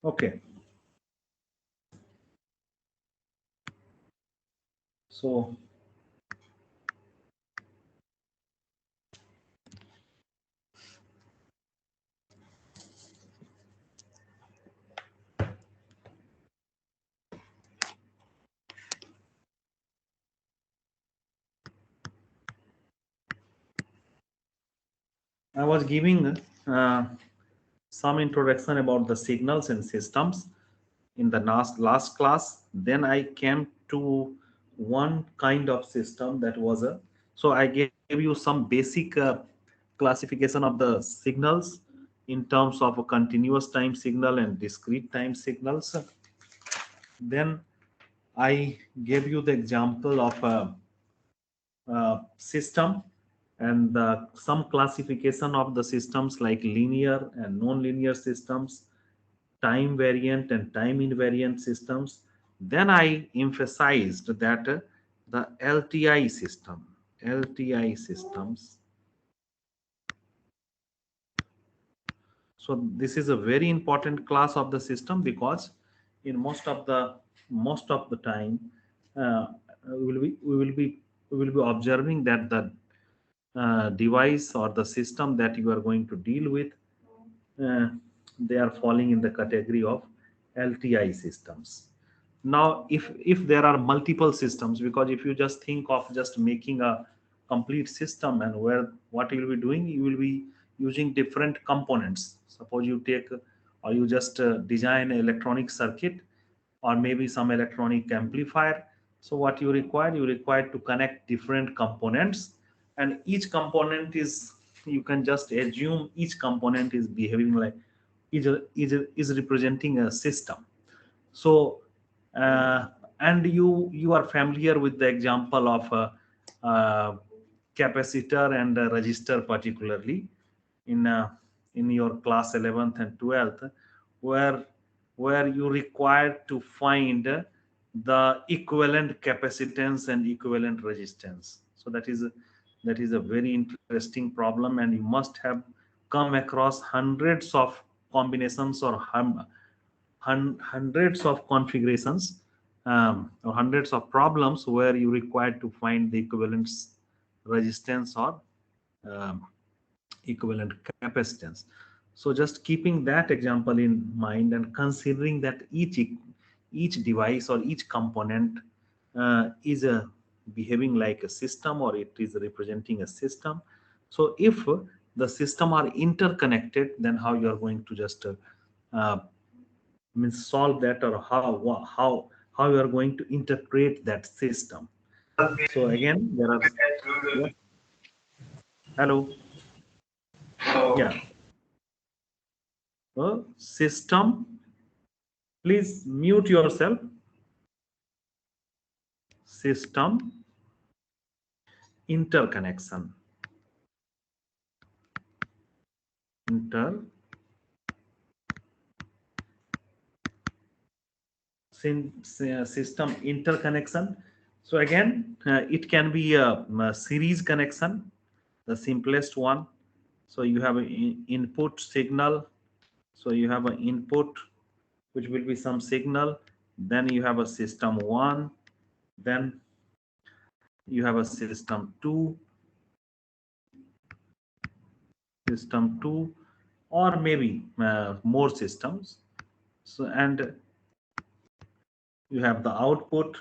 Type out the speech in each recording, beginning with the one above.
Okay. So I was giving some introduction about the signals and systems in the last class. Then I came to one kind of system that was a, so I gave you some basic classification of the signals in terms of a continuous time signal and discrete time signals. Then I gave you the example of a system and some classification of the systems like linear and non-linear systems, time variant and time invariant systems. Then I emphasized that the LTI systems. So this is a very important class of the system because in most of the time uh, we will be observing that the device or the system that you are going to deal with, uh, they are falling in the category of LTI systems. Now, if there are multiple systems, because if you just think of just making a complete system and where what you will be doing, you will be using different components. Suppose you take or you just design an electronic circuit or maybe some electronic amplifier. So what you require to connect different components, and each component is, you can just assume each component is behaving like is representing a system. So uh, and you are familiar with the example of a capacitor and a resistor, particularly in in your class 11th and 12th, where you require to find the equivalent capacitance and equivalent resistance. So that is a very interesting problem, and you must have come across hundreds of combinations or hundreds of configurations, or hundreds of problems where you require to find the equivalent resistance or um, equivalent capacitance. So just keeping that example in mind and considering that each device or each component is behaving like a system, or it is representing a system. So if the system are interconnected, then how you are going to just uh, means solve that, or how you are going to interpret that system. So again, there are, yeah, hello, yeah, system, please mute yourself. System interconnection, inter system interconnection. So again, it can be a series connection, the simplest one. So you have an input signal, so you have an input which will be some signal, then you have a system 1, then you have a system 2, or maybe more systems. So, and you have the output.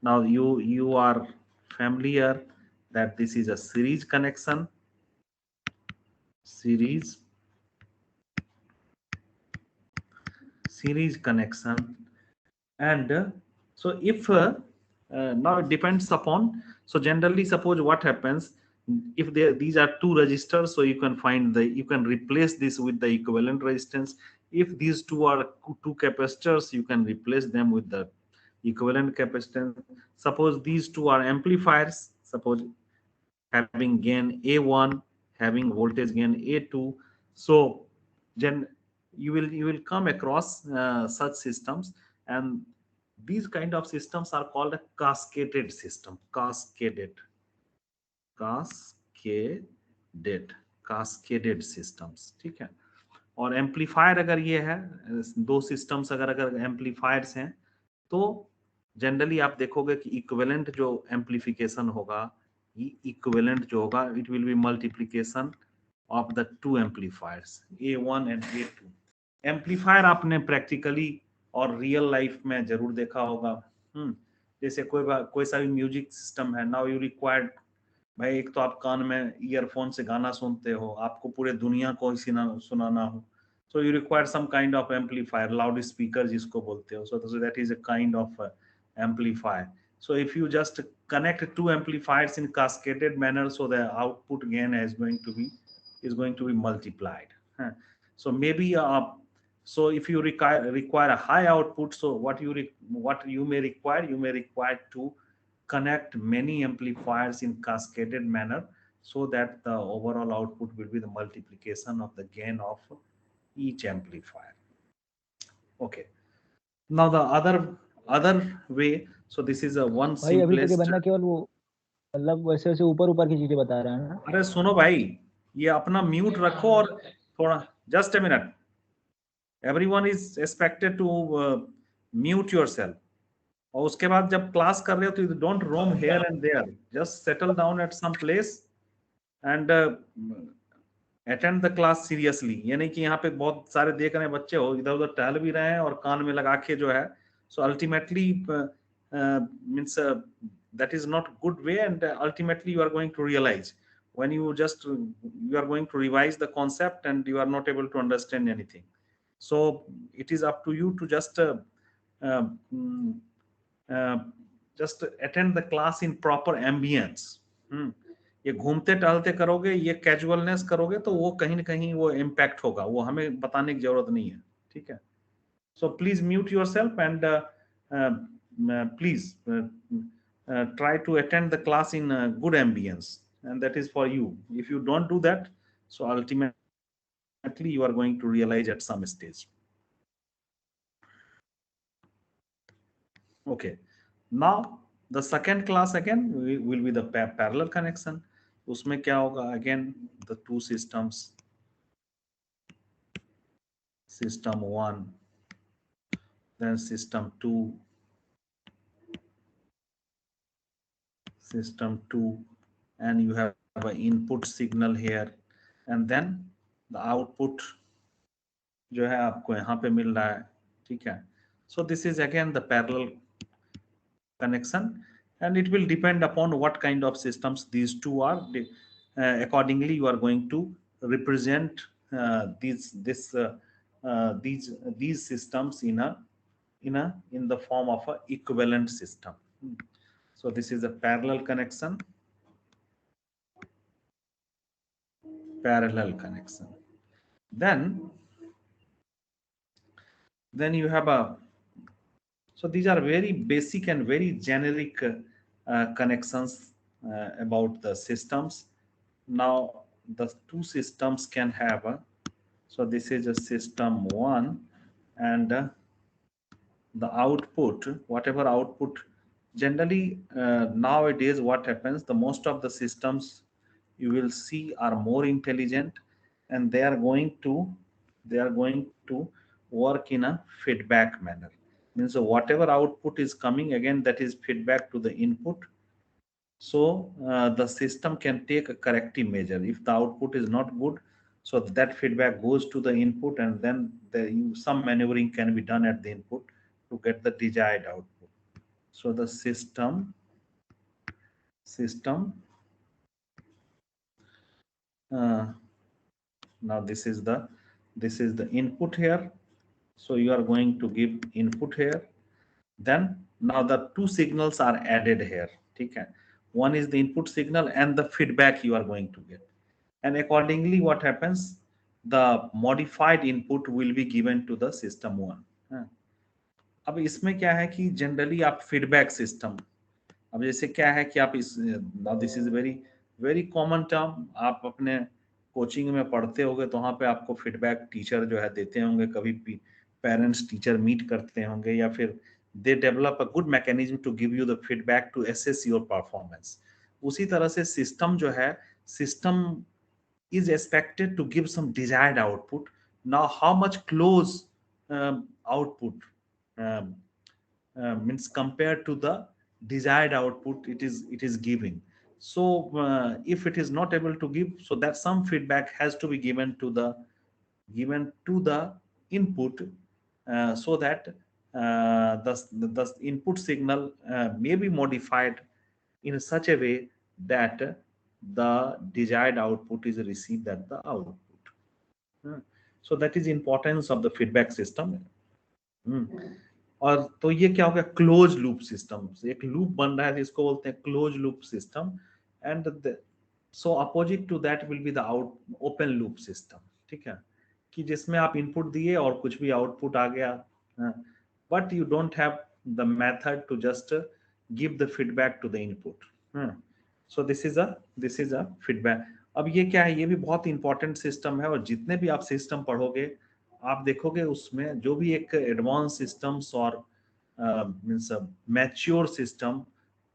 Now you are familiar that this is a series connection. And so if now it depends upon, so generally suppose what happens, if these are two registers, so you can find you can replace this with the equivalent resistance. If these two are two capacitors, you can replace them with the equivalent capacitance. Suppose these two are amplifiers, suppose having gain A1, having voltage gain A2. So then you will come across such systems, and these kind of systems are called a cascaded system. Cascaded systems, ठीक है. और amplifier अगर ये है, दो systems अगर amplifiers हैं, तो जनरली आप देखोगे कि इक्विवेलेंट जो एम्पलीफिकेशन होगा, इक्विवेलेंट जो होगा, it will be multiplication of the two amplifiers A1 and A2. Amplifier आपने प्रैक्टिकली और रियल लाइफ में जरूर देखा होगा. जैसे कोई सा भी म्यूजिक सिस्टम है, नाउ यू रिक्वायर्ड, भाई एक तो आप कान में ईयरफोन से गाना सुनते हो, आपको पूरे दुनिया को सुनाना हो, so you require some kind of amplifier, loudspeaker जिसको बोलते हो. So that is a kind of amplifier. So if you just connect two amplifiers in cascaded manner, so the output gain is going to be multiplied. So maybe so if you require a high output, so what you may require to connect many amplifiers in cascaded manner, so that the overall output will be the multiplication of the gain of each amplifier. Okay. Now the other way, so this is a one भाई अभी तक ये simplest. बंदा केवल वो मतलब वैसे वैसे ऊपर की चीजें बता रहा है ना. अरे सुनो भाई, ये अपना म्यूट रखो और थोड़ा just a minute. Everyone is expected to mute yourself. और उसके बाद जब क्लास कर रहे हो तो don't roam here and there, just settle down at some place and attend the class seriously. ये नहीं कि यहाँ पे बहुत सारे देख रहे हैं बच्चे हो, इधर उधर टहल भी रहे हैं और कान में लगा के जो है, so ultimately means that is not good way, and ultimately you are going to realize when you are going to revise the concept and you are not able to understand anything. So it is up to you to just attend the class in proper ambience. ये घूमते टहलते करोगे, ये casualness करोगे, तो वो कहीं ना कहीं वो इम्पैक्ट होगा, वो हमें बताने की जरूरत नहीं है. ठीक है. So please mute yourself and please try to attend the class in good ambience, and that is for you. If you don't do that, so ultimately you are going to realize at some stage. Okay, now the second class again will be the parallel connection. उसमें क्या होगा, again the two systems, system 1, then system 2, and you have an input signal here, and then the output जो है आपको यहाँ पे मिल रहा है. ठीक है. So this is again the parallel connection, and it will depend upon what kind of systems these two are. Accordingly you are going to represent these systems in the form of a equivalent system. So this is a parallel connection. Then you have so these are very basic and very generic connections about the systems. Now the two systems can have so this is a system 1, and the output, whatever output, generally nowadays what happens, the most of the systems you will see are more intelligent, and they are going to work in a feedback manner. Means whatever output is coming, again, that is feedback to the input. So the system can take a corrective measure. If the output is not good, so that feedback goes to the input, and then some maneuvering can be done at the input to get the desired output. So the system uh, now this is the input here. So you are going to give input here. Then now the two signals are added here. Okay. One is the input signal and the feedback you are going to get. And accordingly, what happens? The modified input will be given to the system one. हाँ. अब इसमें क्या है कि generally आप feedback system, अब जैसे क्या है कि आप इस, this is very very common term, आप अपने कोचिंग में पढ़ते होंगे तो वहाँ पे आपको फीडबैक टीचर जो है देते होंगे, कभी पेरेंट्स टीचर मीट करते होंगे, या फिर they develop a good mechanism to give you the feedback to assess your performance. उसी तरह से सिस्टम जो है, system is expected to give some desired output. Now how much close output um, means compared to the desired output it is giving. So if it is not able to give, so that some feedback has to be given to the input, so that the input signal may be modified in such a way that the desired output is received at the output. So that is importance of the feedback system. और तो ये क्या हो गया, close loop system, एक loop बन रहा है जिसको बोलते हैं close loop system. And so opposite to that will be the open loop system. ठीक है, कि जिसमें आप इनपुट दिए और कुछ भी आउटपुट आ गया, but you don't have the method to just give the feedback to the input. So this is a feedback. अब ये क्या है, ये भी बहुत इंपॉर्टेंट सिस्टम है, और जितने भी आप सिस्टम पढ़ोगे आप देखोगे उसमें जो भी एक एडवांस सिस्टम्स और means mature system,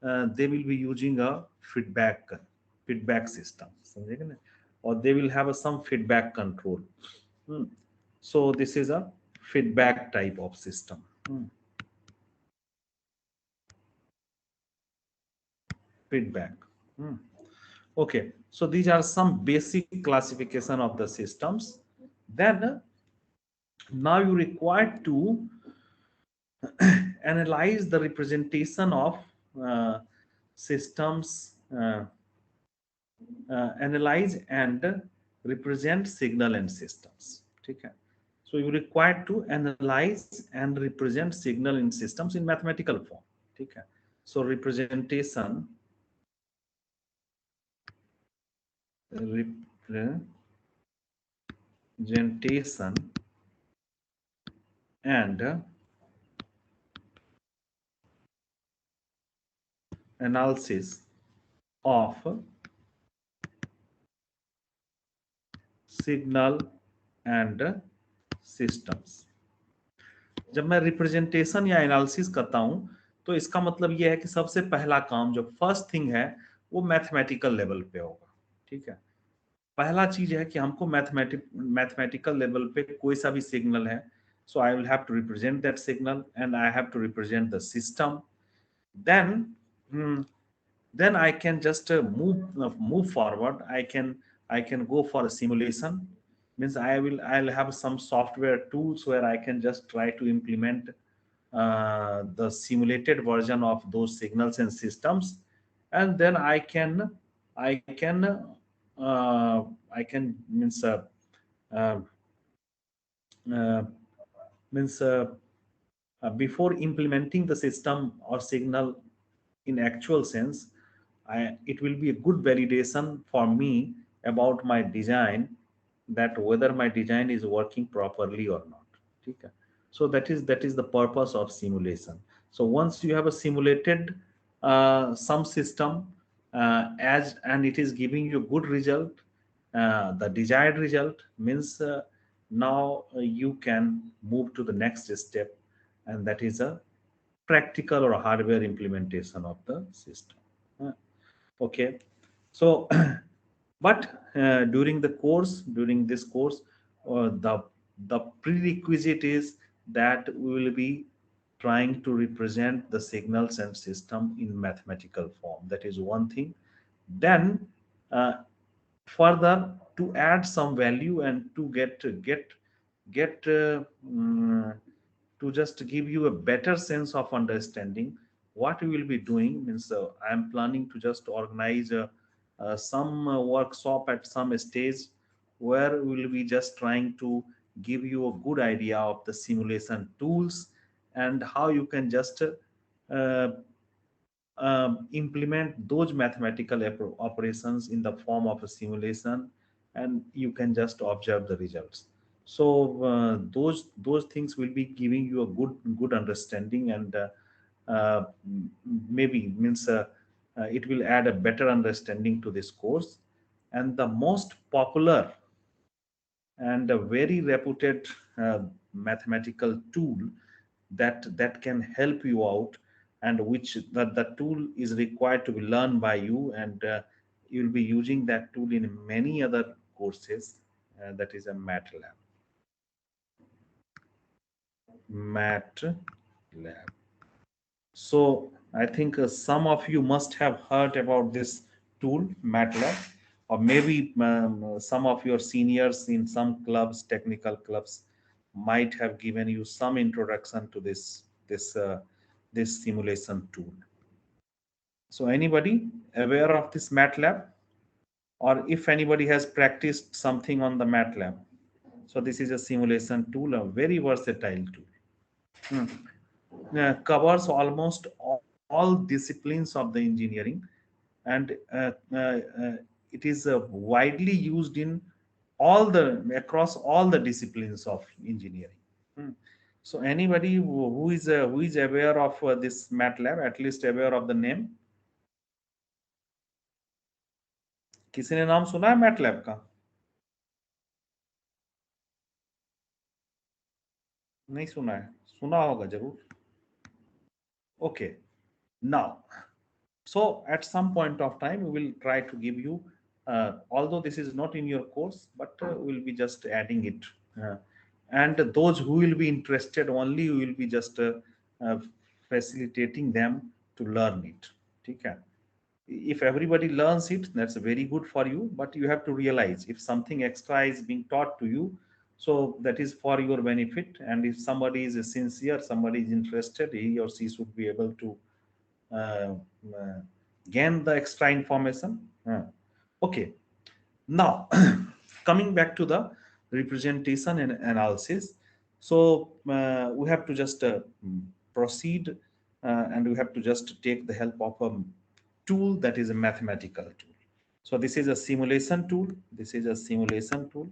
they will be using a feedback system, समझेंगे ना, और they will have some feedback control. So this is a feedback type of system. feedback. Okay, so these are some basic classification of the systems. Then now you require to analyze the representation of systems, analyze and represent signal and systems. Okay, so you require to analyze and represent signal in systems in mathematical form. Okay, so representation and analysis of signal and systems। जब मैं representation या analysis करता हूं तो इसका मतलब यह है कि सबसे पहला काम जो फर्स्ट थिंग है वो मैथमेटिकल लेवल पे होगा। ठीक है, पहला चीज है कि हमको मैथमेटिकल लेवल पे कोई सा भी सिग्नल है, so I will have to represent that signal and I have to represent the system. Then I can just move forward. I can go for a simulation. Means I'll have some software tools where I can just try to implement the simulated version of those signals and systems, and then I can uh, uh, means before implementing the system or signal in actual sense, it will be a good validation for me about my design, that whether my design is working properly or not. Okay? So that is the purpose of simulation. So once you have a simulated some system, and it is giving you good result, the desired result, means now you can move to the next step, and that is a practical or hardware implementation of the system. Okay, so but during this course, the prerequisite is that we will be trying to represent the signals and system in mathematical form. That is one thing. Then uh, further, to add some value and to get to just give you a better sense of understanding, what we will be doing means I am planning to just organize some workshop at some stage where we will be just trying to give you a good idea of the simulation tools and how you can just uh, implement those mathematical operations in the form of a simulation, and you can just observe the results. So those things will be giving you a good understanding, and uh, maybe means it will add a better understanding to this course. And the most popular and a very reputed mathematical tool that can help you out, and which the tool is required to be learned by you, and you'll be using that tool in many other courses, that is a MATLAB. So I think some of you must have heard about this tool, MATLAB, or maybe some of your seniors in some clubs, technical clubs, might have given you some introduction to this simulation tool. So anybody aware of this MATLAB, or if anybody has practiced something on the MATLAB? So this is a simulation tool, a very versatile tool. Covers almost all disciplines of the engineering, and it is widely used in all the across all the disciplines of engineering. Hmm. So anybody who is aware of this MATLAB, at least aware of the name? किसी ने नाम सुना है MATLAB का? नहीं सुना है? सुना होगा जरूर. Okay. Now, so at some point of time, we will try to give you, although this is not in your course, but we'll be just adding it. And those who will be interested only, we will be just uh, facilitating them to learn it. Okay? If everybody learns it, that's very good for you, but you have to realize if something extra is being taught to you, so that is for your benefit. And if somebody is sincere, somebody is interested, he or she should be able to uh, uh, gain the extra information. Okay, now coming back to the representation and analysis. So we have to just proceed, and we have to just take the help of a tool that is a mathematical tool. So this is a simulation tool. This is a simulation tool.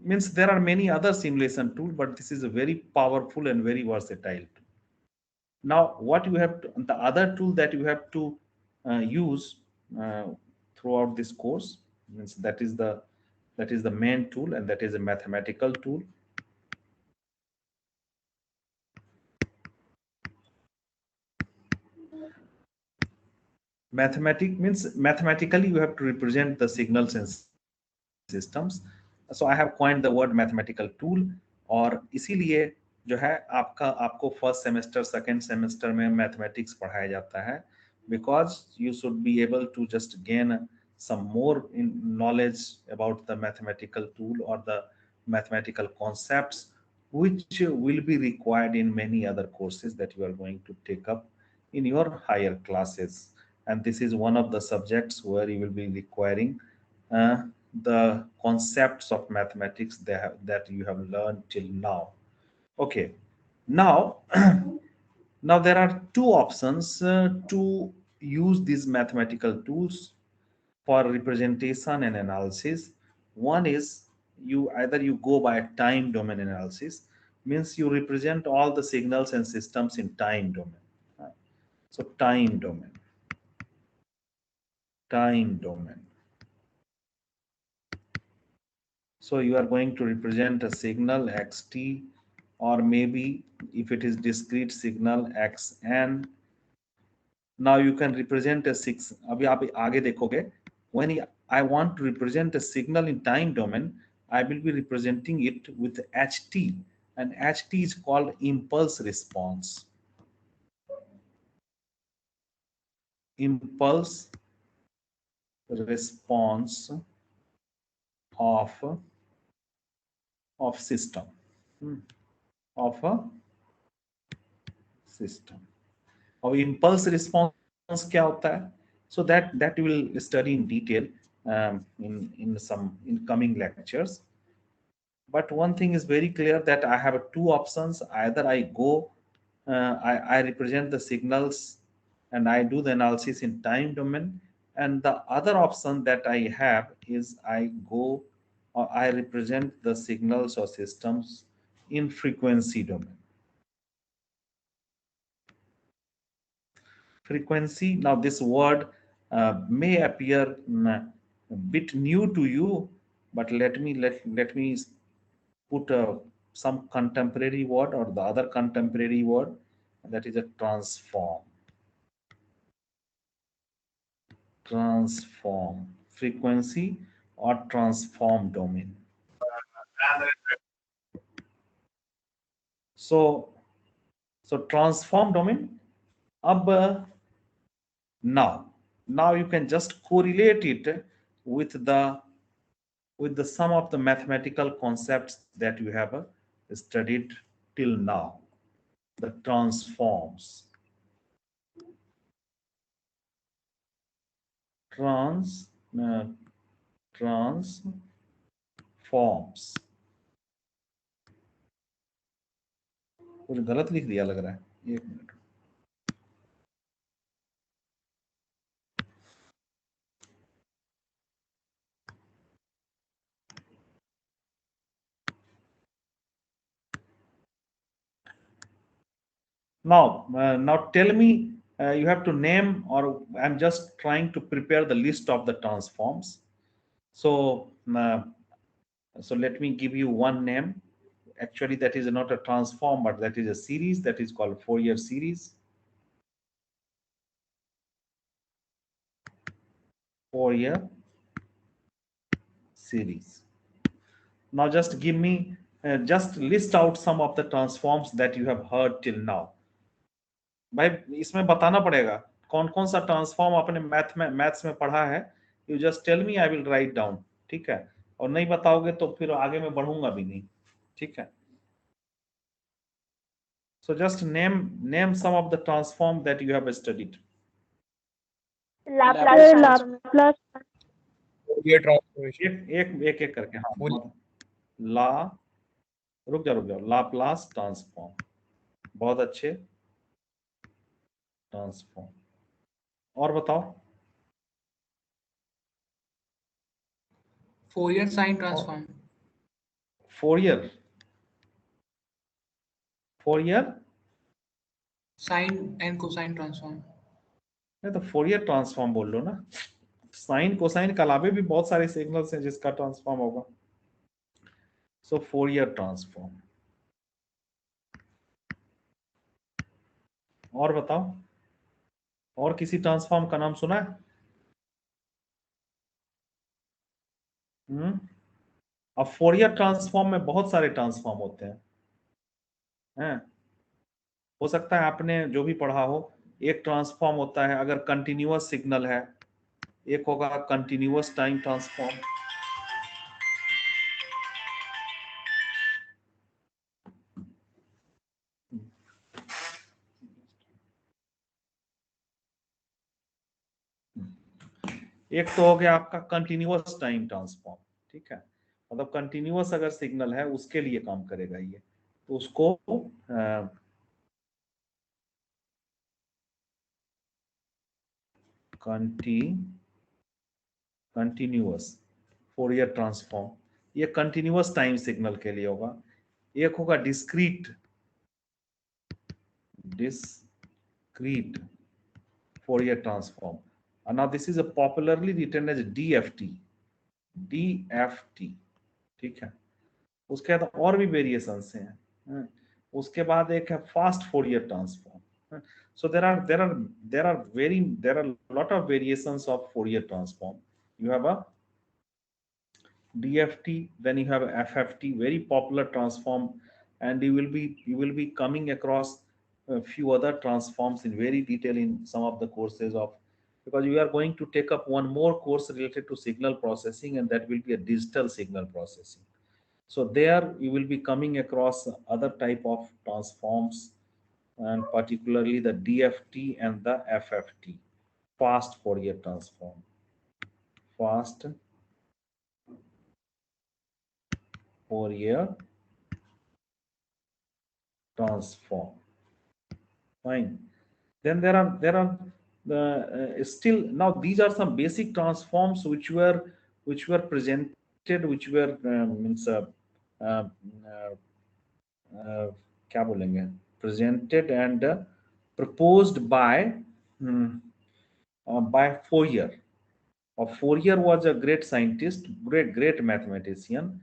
Means there are many other simulation tools, but this is a very powerful and very versatile tool. Now, what you have to, the other tool that you have to use throughout this course, means that is the main tool, and that is a mathematical tool. Mathematic means mathematically you have to represent the signals and systems. So I have coined the word mathematical tool, और इसीलिए जो है आपको first semester second semester में mathematics पढ़ाया जाता है, because you should be able to just gain some more knowledge about the mathematical tool or the mathematical concepts, which will be required in many other courses that you are going to take up in your higher classes. And this is one of the subjects where you will be requiring uh, the concepts of mathematics that you have learned till now. Okay, now now there are two options to use these mathematical tools for representation and analysis. One is you go by time domain analysis, means you represent all the signals and systems in time domain. So time domain. So you are going to represent a signal xt, or maybe if it is discrete signal xn. Now you can represent a six. अभी आप आगे देखोगे. When I want to represent a signal in time domain, I will be representing it with ht. and HT is called impulse response. Impulse response of system, of a system. और impulse response क्या होता है? So that we will study in detail in coming lectures. But one thing is very clear, that I have two options. Either I go, I represent the signals and I do the analysis in time domain, and the other option that I have is I go, or I represent the signals or systems in frequency domain. Frequency, now this word may appear a bit new to you, but let me put some contemporary word, or the other contemporary word, that is a transform. Transform, frequency or transform domain. So transform domain. Now you can just correlate it with the sum of the mathematical concepts that you have studied till now, the transforms. Transforms. कुछ गलत लिख दिया लग रहा है, एक minute. Now tell me, you have to name, or I'm just trying to prepare the list of the transforms. So let me give you one name. Actually, that is not a transform, but that is a series that is called Fourier series. Fourier series. Now just give me, just list out some of the transforms that you have heard till now. भाई इसमें बताना पड़ेगा कौन कौन सा transform आपने maths में पढ़ा है. You just tell me, I will write down. ठीक है, और नहीं बताओगे तो फिर आगे मैं बढ़ूंगा भी नहीं. ठीक है. So just name some of the transform that you have studied. Laplace. Fourier transformation. एक करके. हाँ, रुक जाओ. लाप्लास ट्रांसफॉर्म, बहुत अच्छे. ट्रांसफॉर्म, और बताओ. Fourier sine transform. Fourier Sine and cosine transform. नहीं तो फोरियर ट्रांसफॉर्म बोल लो ना. साइन कोसाइन के अलावे भी बहुत सारे सिग्नल्स हैं जिसका ट्रांसफॉर्म होगा. सो फोरियर ट्रांसफॉर्म. और बताओ, और किसी ट्रांसफॉर्म का नाम सुना है? अब फोरियर ट्रांसफॉर्म में बहुत सारे ट्रांसफॉर्म होते हैं. हो सकता है आपने जो भी पढ़ा हो. एक ट्रांसफॉर्म होता है अगर कंटिन्यूअस सिग्नल है, एक होगा कंटिन्यूअस टाइम ट्रांसफॉर्म. एक तो हो गया आपका कंटिन्यूअस टाइम ट्रांसफॉर्म. ठीक है, मतलब कंटिन्यूअस अगर सिग्नल है उसके लिए काम करेगा ये, तो उसको कंटिन्यूअस फोरियर ट्रांसफॉर्म. ये कंटिन्यूअस टाइम सिग्नल के लिए होगा. एक होगा discrete Fourier transform. And now this is a popularly written as DFT. ठीक है. उसके बाद और भी वेरिएशंस हैं. उसके बाद एक है fast Fourier transform. So there are lot of variations of Fourier transform. You have a DFT, then you have a FFT, very popular transform, and you will be coming across a few other transforms in very detail in some of the courses of, because you are going to take up one more course related to signal processing, and that will be a digital signal processing. So there you will be coming across other type of transforms, and particularly the DFT and the FFT, fast Fourier transform, fast Fourier transform. Fine. Then there are the still now these are some basic transforms which were presented, which were means uh, क्या बोलेंगे, presented and proposed by Fourier. Fourier was a great scientist, great mathematician,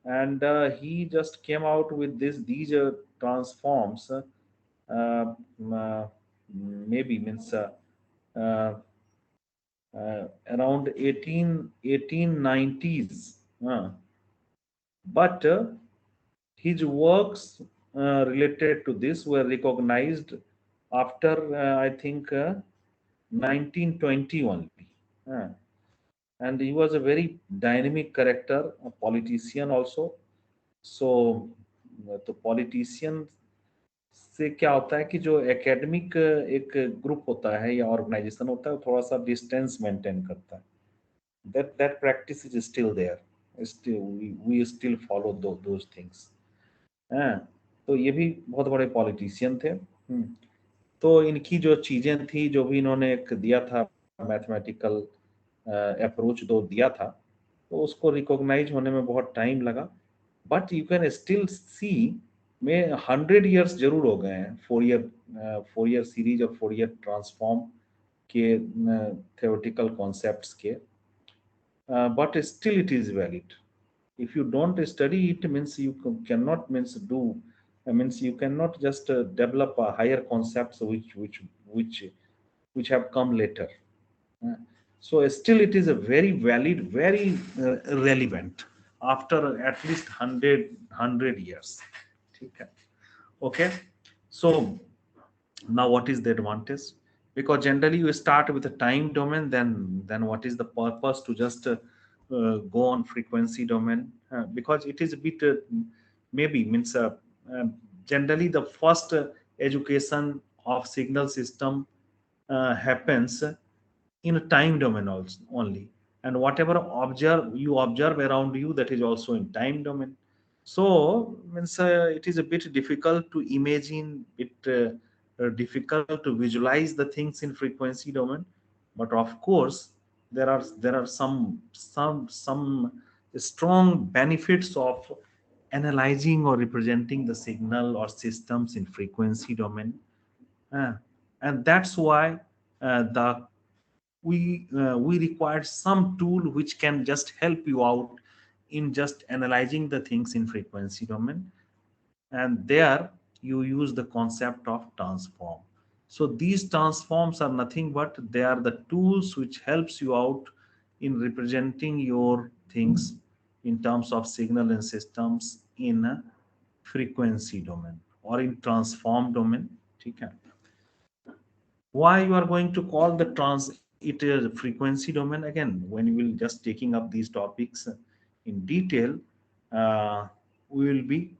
and he just came out with these transforms. Maybe means uh, around 1890s. But his works related to this were recognized after I think 1920 only. And he was a very dynamic character, a politician also. So तो politician से क्या होता है कि जो academic एक group होता है या ऑर्गेनाइजेशन होता है, वो थोड़ा सा डिस्टेंस मेंटेन करता है. that practice is still there. Still we still follow those things. तो ये भी बहुत बड़े पॉलिटिशियन थे. तो इनकी जो चीजें थी, जो भी इन्होंने एक दिया था मैथमेटिकल अप्रोच दो दिया था, तो उसको रिकॉग्नाइज होने में बहुत टाइम लगा. But you can still see में 100 इयर्स जरूर हो गए हैं फोरियर सीरीज और फोरियर ट्रांसफॉर्म के theoretical concepts के. But still it is valid. If you don't study it, means you cannot means you cannot just develop higher concepts which have come later. So still it is a very valid, very relevant after at least 100 years. Okay. So now what is the advantage? Because generally you start with a time domain, then what is the purpose to just go on frequency domain? Because it is a bit maybe means generally the first education of signal system happens in a time domain also only, and whatever you observe around you, that is also in time domain. So means it is a bit difficult to imagine, difficult to visualize the things in frequency domain. But of course there are some strong benefits of analyzing or representing the signal or systems in frequency domain. And that's why we require some tool which can just help you out in just analyzing the things in frequency domain. And there you use the concept of transform. So these transforms are nothing but they are the tools which helps you out in representing your things in terms of signal and systems in a frequency domain or in transform domain. Okay. Why you are going to call it a frequency domain? Again, when you will just taking up these topics in detail, we'll be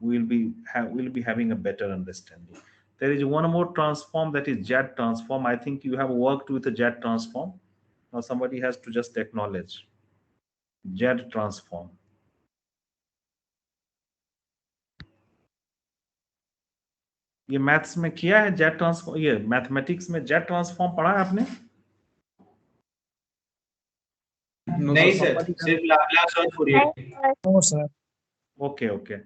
having a better understanding. There is one more transform, that is jet transform. I think you have worked with a jet transform. Now somebody has to just acknowledge jet transform. ये maths में किया है jet transform, ये mathematics में jet transform पढ़ा है आपने? नहीं सर, सिर्फ लाप्लास और फूरियर. ओके.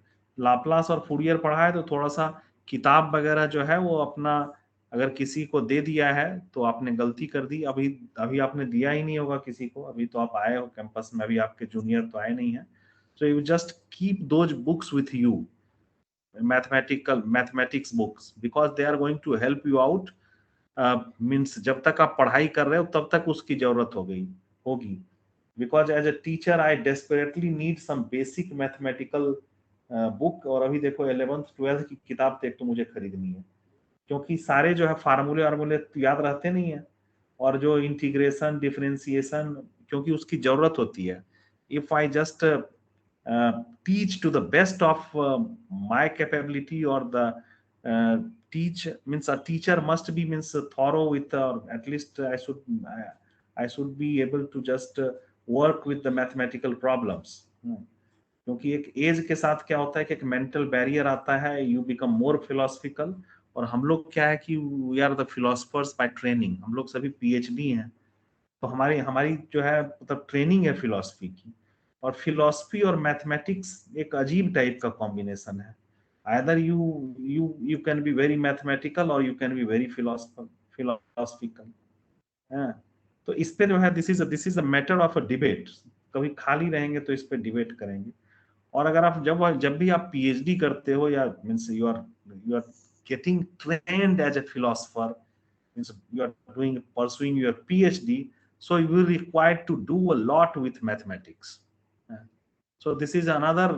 लाप्लास और फूरियर पढ़ा है, तो थोड़ा सा किताब वगैरह जो है वो अपना, अगर किसी को दे दिया है तो आपने गलती कर दी. अभी आपने दिया ही नहीं होगा किसी को, अभी तो आप आए हो कैंपस में, अभी आपके जूनियर तो आए नहीं है. So you just keep those books with you, mathematics books, because they are going to help you out. Means जब तक आप पढ़ाई कर रहे हो तब तक उसकी जरूरत होगी. Because as a teacher I desperately need some basic mathematical book, और अभी देखो 11th 12th की किताब तो एक तो मुझे खरीदनी है, क्योंकि सारे जो है फार्मूले वार्मूले तो याद रहते नहीं है, और जो इंटीग्रेशन डिफरेंशिएशन क्योंकि उसकी जरूरत होती है. If I just teach to the best of my capability, or the teach means a teacher must be means thorough with, at least I should be able to just work with the mathematical problems. क्योंकि एक as के साथ क्या होता है कि एक mental barrier आता है, यू बिकम मोर फिलोसफिकल. और हम लोग क्या है कि we are the philosophers by training, हम लोग सभी पीएचडी हैं, तो हमारी हमारी जो है मतलब ट्रेनिंग है फिलोसफी की. और फिलोसफी और मैथमेटिक्स एक अजीब टाइप का कॉम्बिनेशन है. Either you can be very mathematical और you can be very philosophical. तो इस पे जो है this is a matter of a debate. कभी खाली रहेंगे तो इस पे डिबेट करेंगे. और अगर आप जब भी आप पीएचडी करते हो, या means you are getting trained as a philosopher, means you are pursuing your PhD, so you will require to do a lot with mathematics. So this is another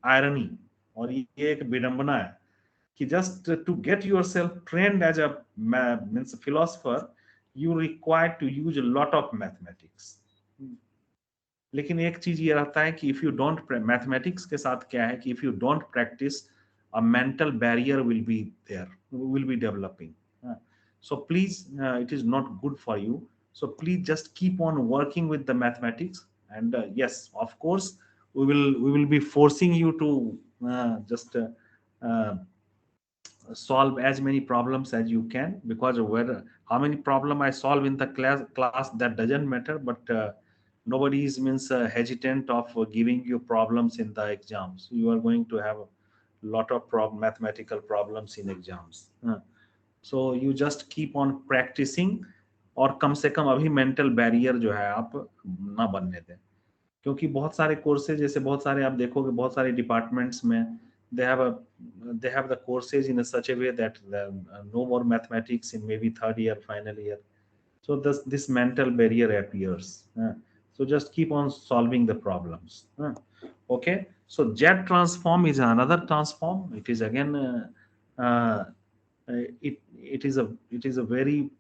irony, और ये एक विडंबना है कि just to get yourself trained as a means philosopher, you require to use a lot of mathematics. लेकिन एक चीज ये रहता है कि इफ यू डोंट, मैथमेटिक्स के साथ क्या है कि if you don't practice, a mental barrier will be there, will be developing. So please, it is not good for you. So please just keep on working with the mathematics. And yes, of course, we will be forcing you to just solve as many problems as you can, because whether how many problem I solve in the class that doesn't matter, but nobody is means hesitant of giving you problems in the exams. You are going to have a lot of mathematical problems in exams. So you just keep on practicing, और कम से कम अभी mental barrier जो है आप ना बनने दें. क्योंकि बहुत सारे कोर्सेज, जैसे बहुत सारे आप देखोगे बहुत सारे डिपार्टमेंट्स में they have the courses in such a way that no more mathematics in maybe third year, final year. So this mental barrier appears. So just keep on solving the problems. Okay, so jet transform is another transform. It is again it is a very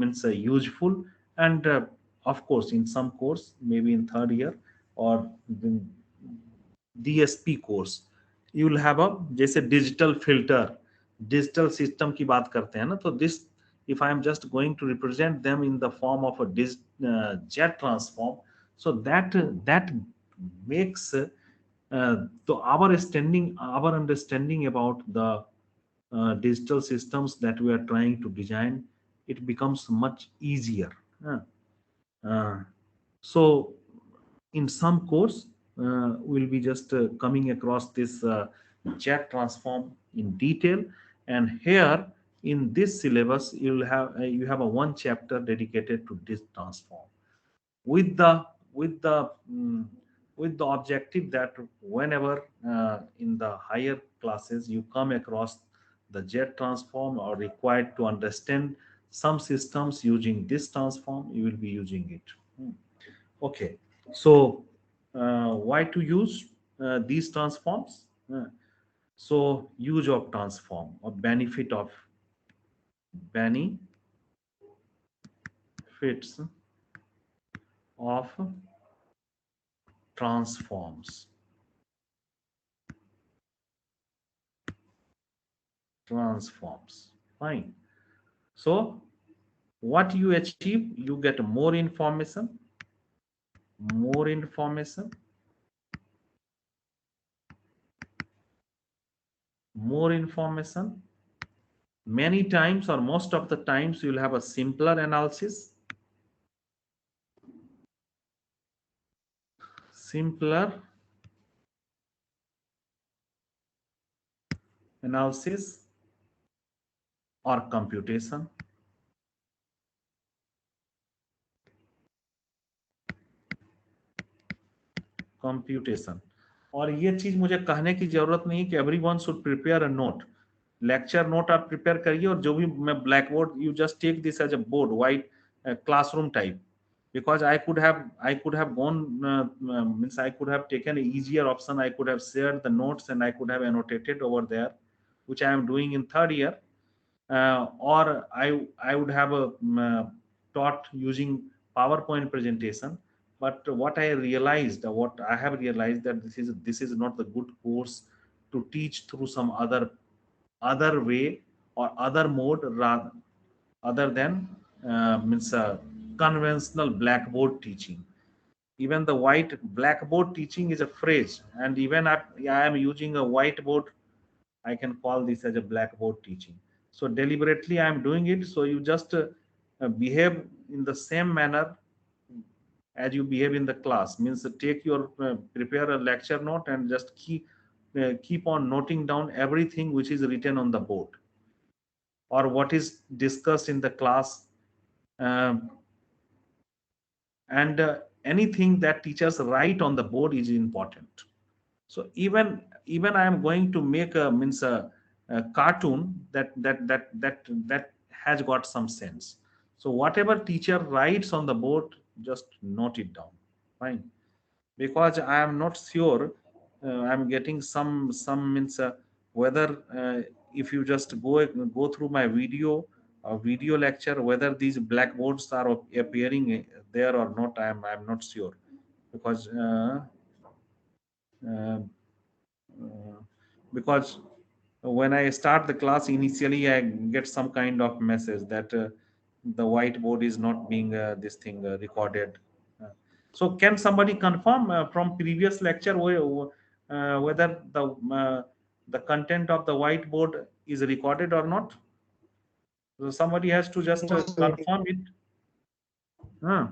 means useful, and of course in some course maybe in third year or in DSP course you will have a जैसे digital filter, digital system की बात करते हैं ना, तो this if I am just going to represent them in the form of a jet transform, so that makes so our understanding about the digital systems that we are trying to design, it becomes much easier. So in some course we'll be just coming across this jet transform in detail, and here in this syllabus you have a one chapter dedicated to this transform, with the with the with the objective that whenever in the higher classes you come across the jet transform or required to understand some systems using this transform, you will be using it. Okay, so why to use these transforms? So use of transform or benefits of transforms. Fine. So what you achieve, you get more information. Many times or most of the times you'll have a simpler analysis. Or computation. और ये चीज मुझे कहने की जरूरत नहीं कि everyone should prepare a note, lecture note आप प्रिपेयर करिए, और जो भी मैं black board, you just take this as a board, white classroom type, because I could have gone means I could have taken an easier option. I could have shared the notes and I could have annotated over there, which I am doing in third year, or I would have taught using PowerPoint presentation. But what I realized, what I have realized, that this is not the good course to teach through some other way or other mode, rather other than means conventional blackboard teaching. Even the blackboard teaching is a phrase, and even I am using a whiteboard, I can call this as a blackboard teaching. So deliberately I am doing it, so you just behave in the same manner as you behave in the class. Means take your prepare a lecture note and just keep on noting down everything which is written on the board, or what is discussed in the class, um, and anything that teachers write on the board is important. So even I am going to make a cartoon that has got some sense. So whatever teacher writes on the board, just note it down. Fine. Because I am not sure, I'm getting some means whether if you just go through my video lecture, whether these blackboards are appearing there or not, I'm not sure. Because uh, uh, because when I start the class, initially I get some kind of message that the whiteboard is not being this thing recorded. Uh, so can somebody confirm from previous lecture whether the content of the whiteboard is recorded or not? So somebody has to just confirm it. Huh.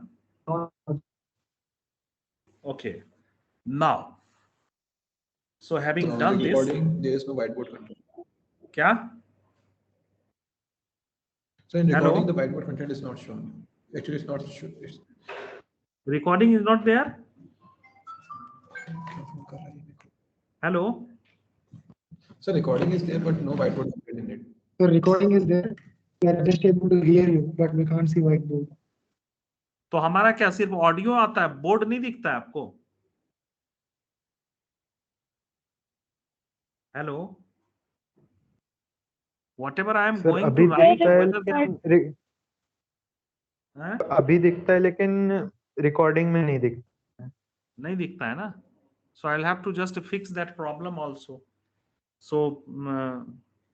Okay. Now, so having done this, recording, there is no whiteboard content. kya? So in Hello? recording, the whiteboard content is not shown. Actually, it's not shown. Recording is not there. Hello? So recording is there, but no whiteboard content in it. So recording is there. We are just able to hear you, but we can't see whiteboard. तो हमारा क्या सिर्फ audio आता है, board नहीं दिखता है आपको? Hello, whatever I am going to write, अभी दिखता है लेकिन रिकॉर्डिंग में नहीं दिखता है ना. So I'll have to just fix that problem also. So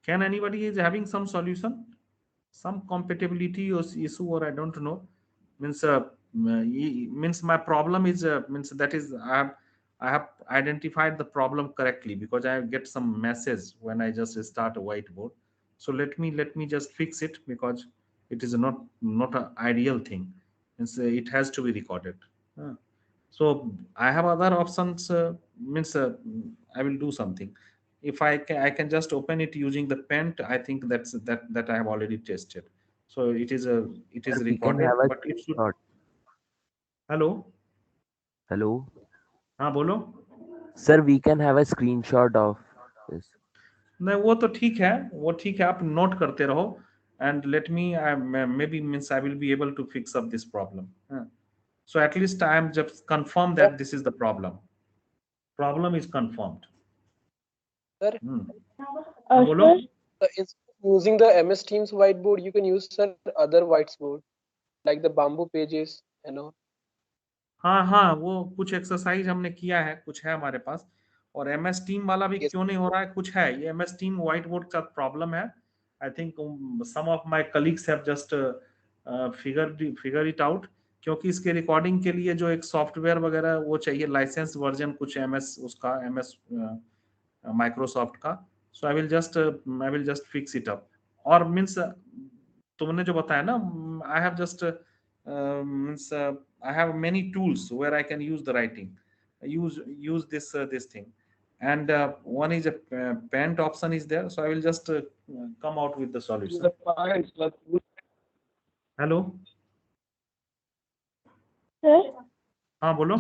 can anybody is having some solution, some compatibility or issue, or I don't know, means my problem is means that is I have identified the problem correctly, because I get some message when I just start a whiteboard. So let me just fix it, because it is not an ideal thing. It has to be recorded. So I have other options. I will do something. If I can just open it using the Paint. I think that I have already tested. So it is recorded, but it should. Hello. हाँ बोलो. Sir, we can have a screenshot of this. नहीं, वो तो ठीक है, आप note करते रहो, and let me maybe means I will be able to fix up this problem. So at least I am just confirmed that this is the problem. Problem is confirmed. Sir, बोलो. Instead of using the MS Teams whiteboard, you can use some other whiteboard, like the Bamboo Pages, you know. हाँ, वो कुछ exercise हमने किया है, कुछ है हमारे पास. और MS Team वाला भी क्यों नहीं हो रहा है, कुछ है. ये MS Team whiteboard का प्रॉब्लम है. I think some of my colleagues have just figure it out. क्योंकि इसके रिकॉर्डिंग के लिए जो एक सॉफ्टवेयर वगैरह वो चाहिए, लाइसेंस वर्जन कुछ MS माइक्रोसॉफ्ट का. So I will just fix it up. और मीन्स तुमने जो बताया ना, I have just means I have many tools where I can use the writing, use this thing, and one is a Paint option is there, so I will just come out with the solution. Hello sir. हाँ बोलो.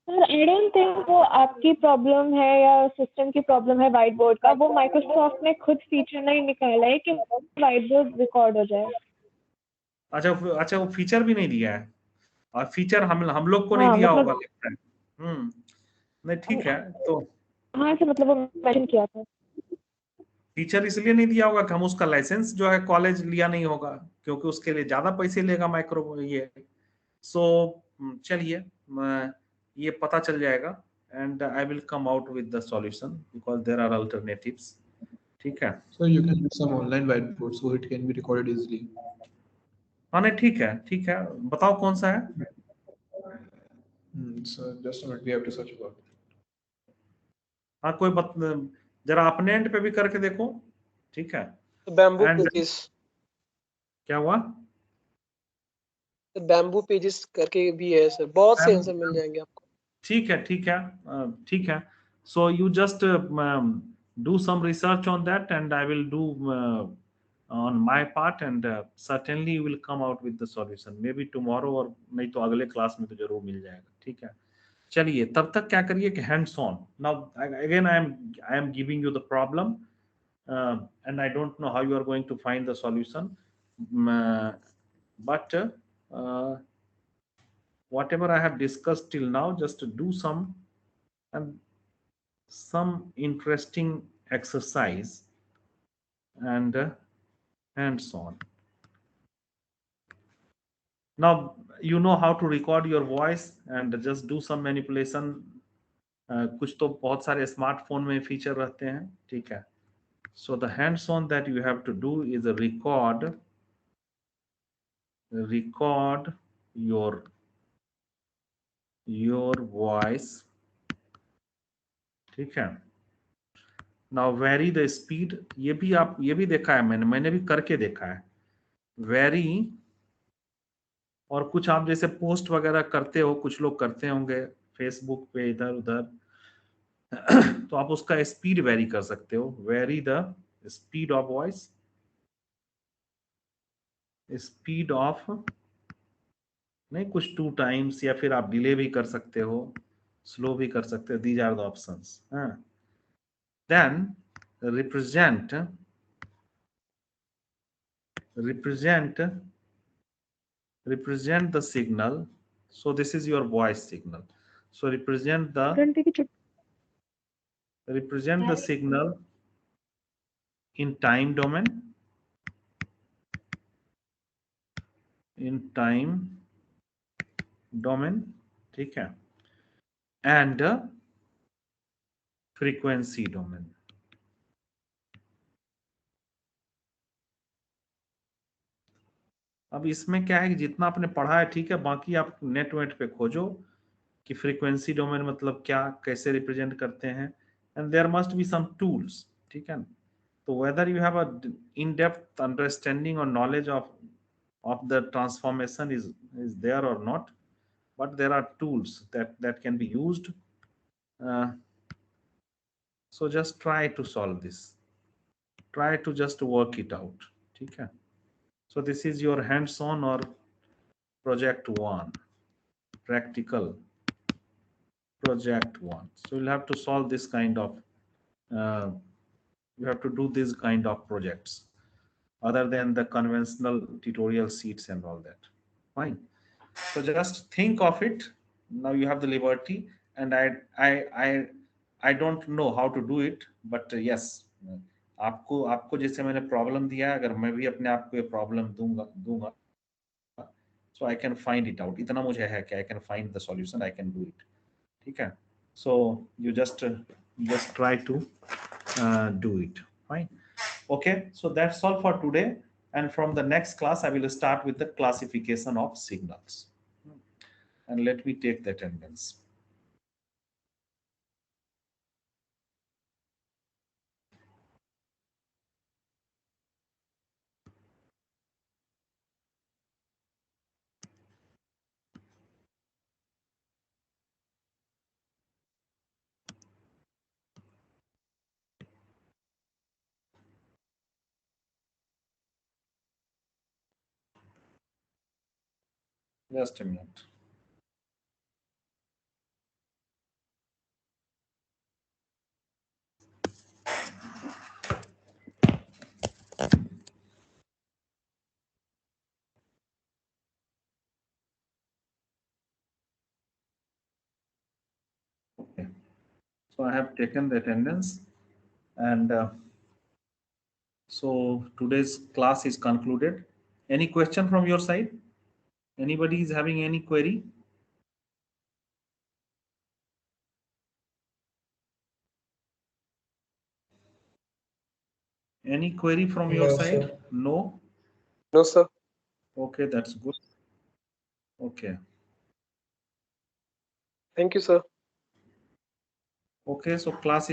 Sir I don't think वो आपकी problem है या system की problem है white board का. वो माइक्रोसॉफ्ट ने खुद फीचर नहीं निकाला है कि व्हाइट बोर्ड रिकॉर्ड हो जाए. अच्छा अच्छा, वो फीचर भी नहीं दिया है, और फीचर हम लोग को नहीं हाँ दिया मतलब होगा लगता है। नहीं ठीक है, तो हाँ ऐसे मतलब वो मेंशन किया था। फीचर इसलिए नहीं दिया होगा कि हम उसका लाइसेंस जो है कॉलेज लिया नहीं होगा, क्योंकि उसके लिए ज्यादा पैसे लेगा माइक्रो ये। सो चलिए, ये पता चल जाएगा, and I will come out with the solution because there are alternatives. ठीक है, So you can use some online whiteboard so it can be recorded easily. हाँ नहीं ठीक है, बताओ कौन सा है। So just a minute, we have to search about it. हाँ जरा अपने एंड पे भी करके देखो। ठीक है, बैम्बू एंड पेजेस, क्या हुआ? बैम्बू पेजेस करके भी है सर, बहुत से आंसर मिल जाएंगे आपको। ठीक है, ठीक है। So you just do some research on that, and I will do on my part, and certainly you will come out with the solution, maybe tomorrow, और नहीं तो अगले क्लास में तो जरूर मिल जाएगा। ठीक है, चलिए तब तक क्या करिए कि hands on now, again I am giving you the problem, and I don't know how you are going to find the solution, but whatever I have discussed till now, just do some interesting exercise, and hands on. Now you know how to record your voice and just do some manipulation. कुछ तो बहुत सारे smartphone में feature रहते हैं। ठीक है, so the hands on that you have to do is a record your voice। ठीक है, नाउ वेरी द स्पीड, ये भी देखा है मैंने भी करके देखा है। वेरी, और कुछ आप जैसे पोस्ट वगैरह करते हो, कुछ लोग करते होंगे फेसबुक पे इधर उधर, तो आप उसका स्पीड वेरी कर सकते हो। Very the speed of voice, speed of नहीं, कुछ 2 टाइम्स, या फिर आप डिले भी कर सकते हो, स्लो भी कर सकते हो। These are the options. Then represent the signal. So this is your voice signal, so represent the signal in time domain, ठीक है, and frequency domain। अब इसमें क्या है कि जितना आपने पढ़ा है ठीक है, बाकी आप नेट पे खोजो कि फ्रीक्वेंसी डोमेन मतलब क्या, कैसे रिप्रेजेंट करते हैं, and there must be some tools. ठीक है, तो whether you have a in-depth understanding or knowledge of the transformation is there or not, but there are tools that can be used, so just try to solve this, try to just work it out। ठीक है, so this is your hands-on or project 1, practical project 1। so you'll have to solve this kind of you have to do this kind of projects other than the conventional tutorial sheets and all that। Fine, so just think of it. Now you have the liberty, and I don't know how to do it, but yes, आपको जैसे मैंने problem दिया है, अगर मैं भी अपने आप को ये प्रॉब्लम दूंगा so I can find it out। इतना मुझे है कि I can find the solution, I can do it। ठीक है, so you just try to do it। Fine, okay, so that's all for today, and from the next class I will start with the classification of signals, and let me take the attendance। Just a minute। So I have taken the attendance, and so today's class is concluded. Any question from your side? Anybody is having any query? Any query from your No, side? sir. No? No, sir. Okay, that's good. Okay. Thank you, sir. Okay, so class is